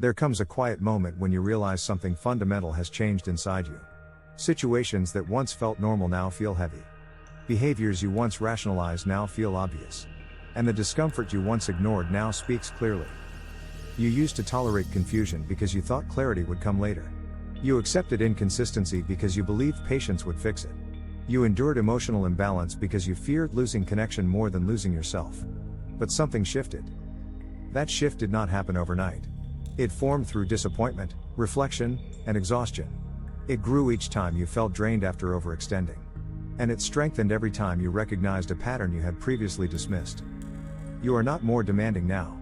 There comes a quiet moment when you realize something fundamental has changed inside you. Situations that once felt normal now feel heavy. Behaviors you once rationalized now feel obvious. And the discomfort you once ignored now speaks clearly. You used to tolerate confusion because you thought clarity would come later. You accepted inconsistency because you believed patience would fix it. You endured emotional imbalance because you feared losing connection more than losing yourself. But something shifted. That shift did not happen overnight. It formed through disappointment, reflection, and exhaustion. It grew each time you felt drained after overextending. And it strengthened every time you recognized a pattern you had previously dismissed. You are not more demanding now.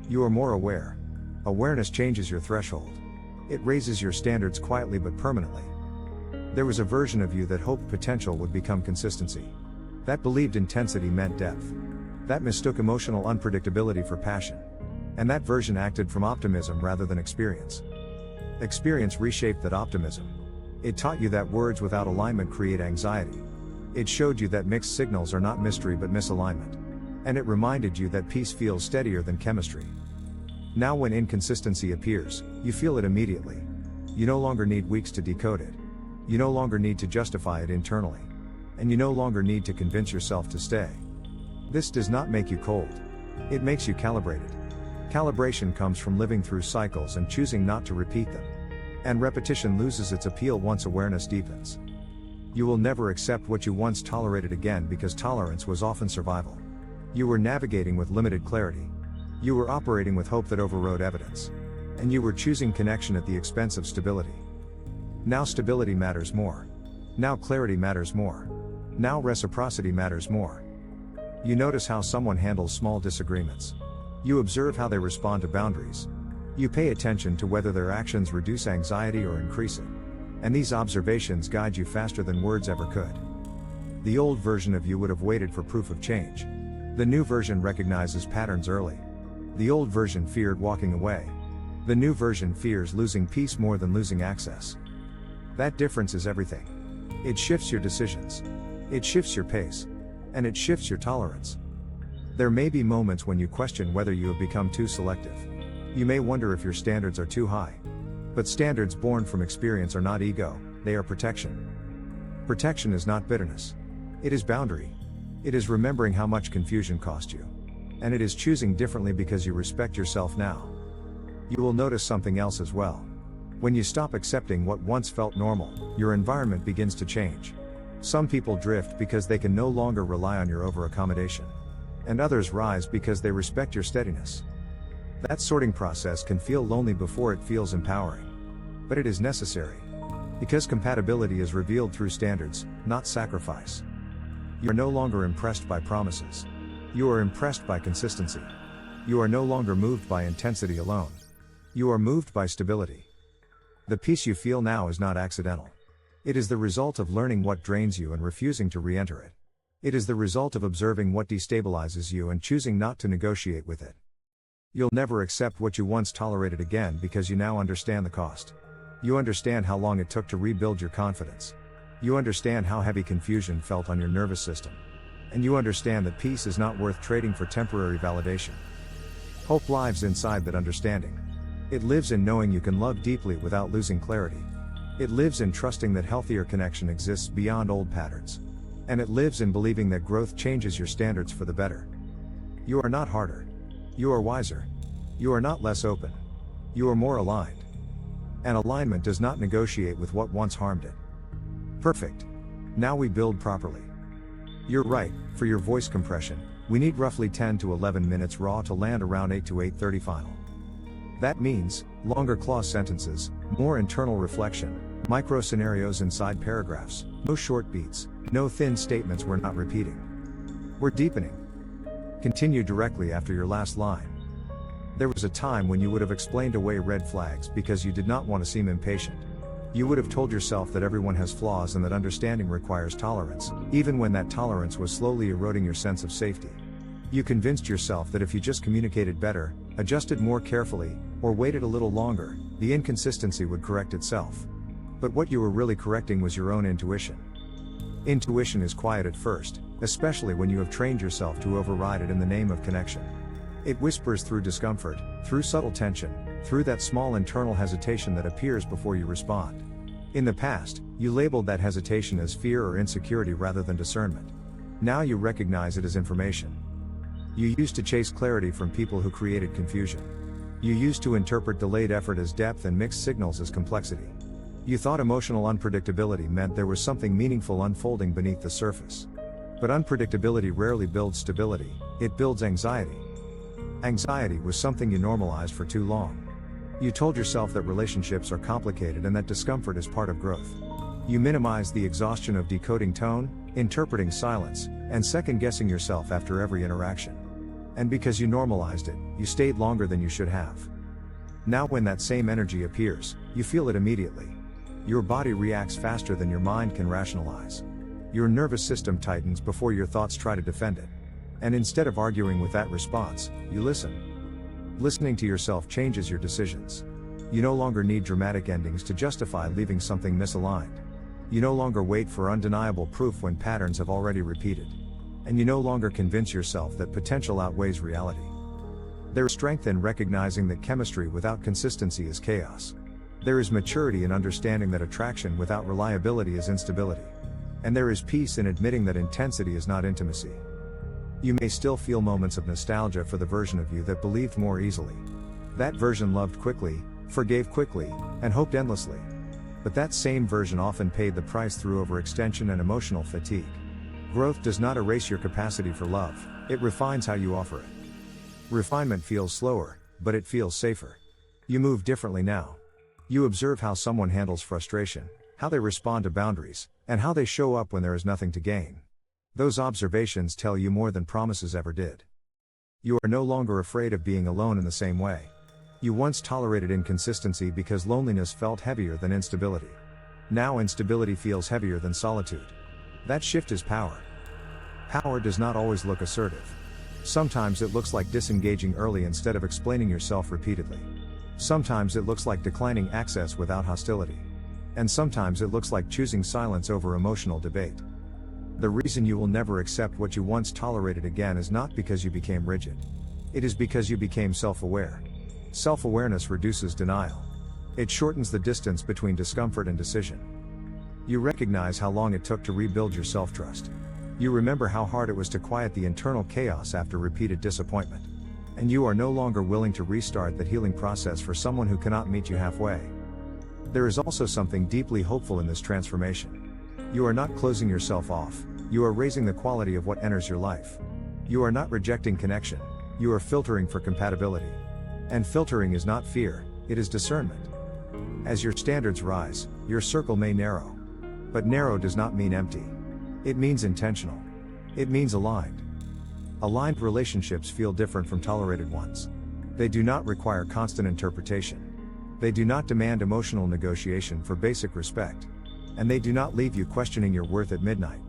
You are more aware. Awareness changes your threshold. It raises your standards quietly but permanently. There was a version of you that hoped potential would become consistency. That believed intensity meant depth. That mistook emotional unpredictability for passion. And that version acted from optimism rather than experience. Experience reshaped that optimism. It taught you that words without alignment create anxiety. It showed you that mixed signals are not mystery but misalignment. And it reminded you that peace feels steadier than chemistry. Now when inconsistency appears, you feel it immediately. You no longer need weeks to decode it. You no longer need to justify it internally. And you no longer need to convince yourself to stay. This does not make you cold. It makes you calibrated. Calibration comes from living through cycles and choosing not to repeat them. And repetition loses its appeal once awareness deepens. You will never accept what you once tolerated again because tolerance was often survival. You were navigating with limited clarity. You were operating with hope that overrode evidence. And you were choosing connection at the expense of stability. Now stability matters more. Now clarity matters more. Now reciprocity matters more. You notice how someone handles small disagreements. You observe how they respond to boundaries. You pay attention to whether their actions reduce anxiety or increase it. And these observations guide you faster than words ever could. The old version of you would have waited for proof of change. The new version recognizes patterns early. The old version feared walking away. The new version fears losing peace more than losing access. That difference is everything. It shifts your decisions. It shifts your pace. And it shifts your tolerance. There may be moments when you question whether you have become too selective. You may wonder if your standards are too high. But standards born from experience are not ego, they are protection. Protection is not bitterness. It is boundary. It is remembering how much confusion cost you. And it is choosing differently because you respect yourself now. You will notice something else as well. When you stop accepting what once felt normal, your environment begins to change. Some people drift because they can no longer rely on your over-accommodation. And others rise because they respect your steadiness. That sorting process can feel lonely before it feels empowering. But it is necessary. Because compatibility is revealed through standards, not sacrifice. You are no longer impressed by promises. You are impressed by consistency. You are no longer moved by intensity alone. You are moved by stability. The peace you feel now is not accidental. It is the result of learning what drains you and refusing to re-enter it. It is the result of observing what destabilizes you and choosing not to negotiate with it. You'll never accept what you once tolerated again because you now understand the cost. You understand how long it took to rebuild your confidence. You understand how heavy confusion felt on your nervous system. And you understand that peace is not worth trading for temporary validation. Hope lives inside that understanding. It lives in knowing you can love deeply without losing clarity. It lives in trusting that healthier connection exists beyond old patterns. And it lives in believing that growth changes your standards for the better. You are not harder. You are wiser. You are not less open. You are more aligned. And alignment does not negotiate with what once harmed it. Perfect. Now we build properly. You're right, for your voice compression, we need roughly 10 to 11 minutes raw to land around 8 to 8:30 final. That means, longer clause sentences, more internal reflection, micro scenarios inside paragraphs, no short beats, no thin statements we're not repeating. We're deepening. Continue directly after your last line. There was a time when you would have explained away red flags because you did not want to seem impatient. You would have told yourself that everyone has flaws and that understanding requires tolerance, even when that tolerance was slowly eroding your sense of safety. You convinced yourself that if you just communicated better, adjusted more carefully, or waited a little longer, the inconsistency would correct itself. But what you were really correcting was your own intuition. Intuition is quiet at first, especially when you have trained yourself to override it in the name of connection. It whispers through discomfort, through subtle tension, through that small internal hesitation that appears before you respond. In the past, you labeled that hesitation as fear or insecurity rather than discernment. Now you recognize it as information. You used to chase clarity from people who created confusion. You used to interpret delayed effort as depth and mixed signals as complexity. You thought emotional unpredictability meant there was something meaningful unfolding beneath the surface. But unpredictability rarely builds stability, it builds anxiety. Anxiety was something you normalized for too long. You told yourself that relationships are complicated and that discomfort is part of growth. You minimized the exhaustion of decoding tone, interpreting silence, and second-guessing yourself after every interaction. And because you normalized it, you stayed longer than you should have. Now when that same energy appears, you feel it immediately. Your body reacts faster than your mind can rationalize. Your nervous system tightens before your thoughts try to defend it. And instead of arguing with that response, you listen. Listening to yourself changes your decisions. You no longer need dramatic endings to justify leaving something misaligned. You no longer wait for undeniable proof when patterns have already repeated. And you no longer convince yourself that potential outweighs reality. There is strength in recognizing that chemistry without consistency is chaos. There is maturity in understanding that attraction without reliability is instability. And there is peace in admitting that intensity is not intimacy. You may still feel moments of nostalgia for the version of you that believed more easily. That version loved quickly, forgave quickly, and hoped endlessly. But that same version often paid the price through overextension and emotional fatigue. Growth does not erase your capacity for love, it refines how you offer it. Refinement feels slower, but it feels safer. You move differently now. You observe how someone handles frustration, how they respond to boundaries, and how they show up when there is nothing to gain. Those observations tell you more than promises ever did. You are no longer afraid of being alone in the same way. You once tolerated inconsistency because loneliness felt heavier than instability. Now instability feels heavier than solitude. That shift is power. Power does not always look assertive. Sometimes it looks like disengaging early instead of explaining yourself repeatedly. Sometimes it looks like declining access without hostility. And sometimes it looks like choosing silence over emotional debate. The reason you will never accept what you once tolerated again is not because you became rigid. It is because you became self-aware. Self-awareness reduces denial. It shortens the distance between discomfort and decision. You recognize how long it took to rebuild your self-trust. You remember how hard it was to quiet the internal chaos after repeated disappointment. And you are no longer willing to restart that healing process for someone who cannot meet you halfway. There is also something deeply hopeful in this transformation. You are not closing yourself off, you are raising the quality of what enters your life. You are not rejecting connection, you are filtering for compatibility. And filtering is not fear, it is discernment. As your standards rise, your circle may narrow. But narrow does not mean empty. It means intentional. It means aligned. Aligned relationships feel different from tolerated ones. They do not require constant interpretation. They do not demand emotional negotiation for basic respect. And they do not leave you questioning your worth at midnight.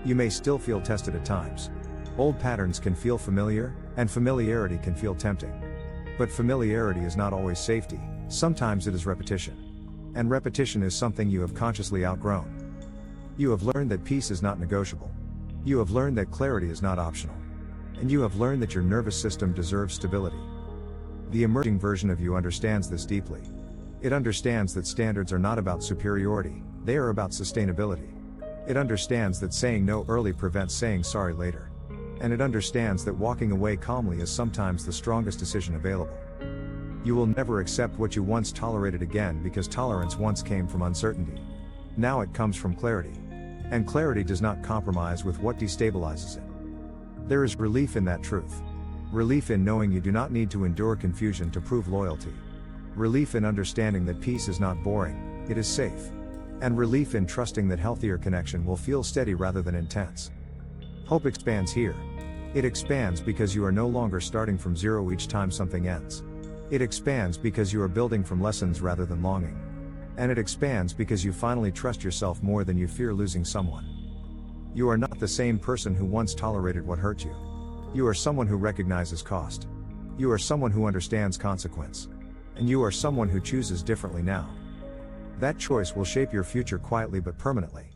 You may still feel tested at times. Old patterns can feel familiar, and familiarity can feel tempting. But familiarity is not always safety, sometimes it is repetition. And repetition is something you have consciously outgrown. You have learned that peace is not negotiable. You have learned that clarity is not optional. And you have learned that your nervous system deserves stability. The emerging version of you understands this deeply. It understands that standards are not about superiority, they are about sustainability. It understands that saying no early prevents saying sorry later. And it understands that walking away calmly is sometimes the strongest decision available. You will never accept what you once tolerated again because tolerance once came from uncertainty. Now it comes from clarity. And clarity does not compromise with what destabilizes it. There is relief in that truth. Relief in knowing you do not need to endure confusion to prove loyalty. Relief in understanding that peace is not boring, it is safe. And relief in trusting that healthier connection will feel steady rather than intense. Hope expands here. It expands because you are no longer starting from zero each time something ends. It expands because you are building from lessons rather than longing. And it expands because you finally trust yourself more than you fear losing someone. You are not the same person who once tolerated what hurt you. You are someone who recognizes cost. You are someone who understands consequence. And you are someone who chooses differently now. That choice will shape your future quietly but permanently.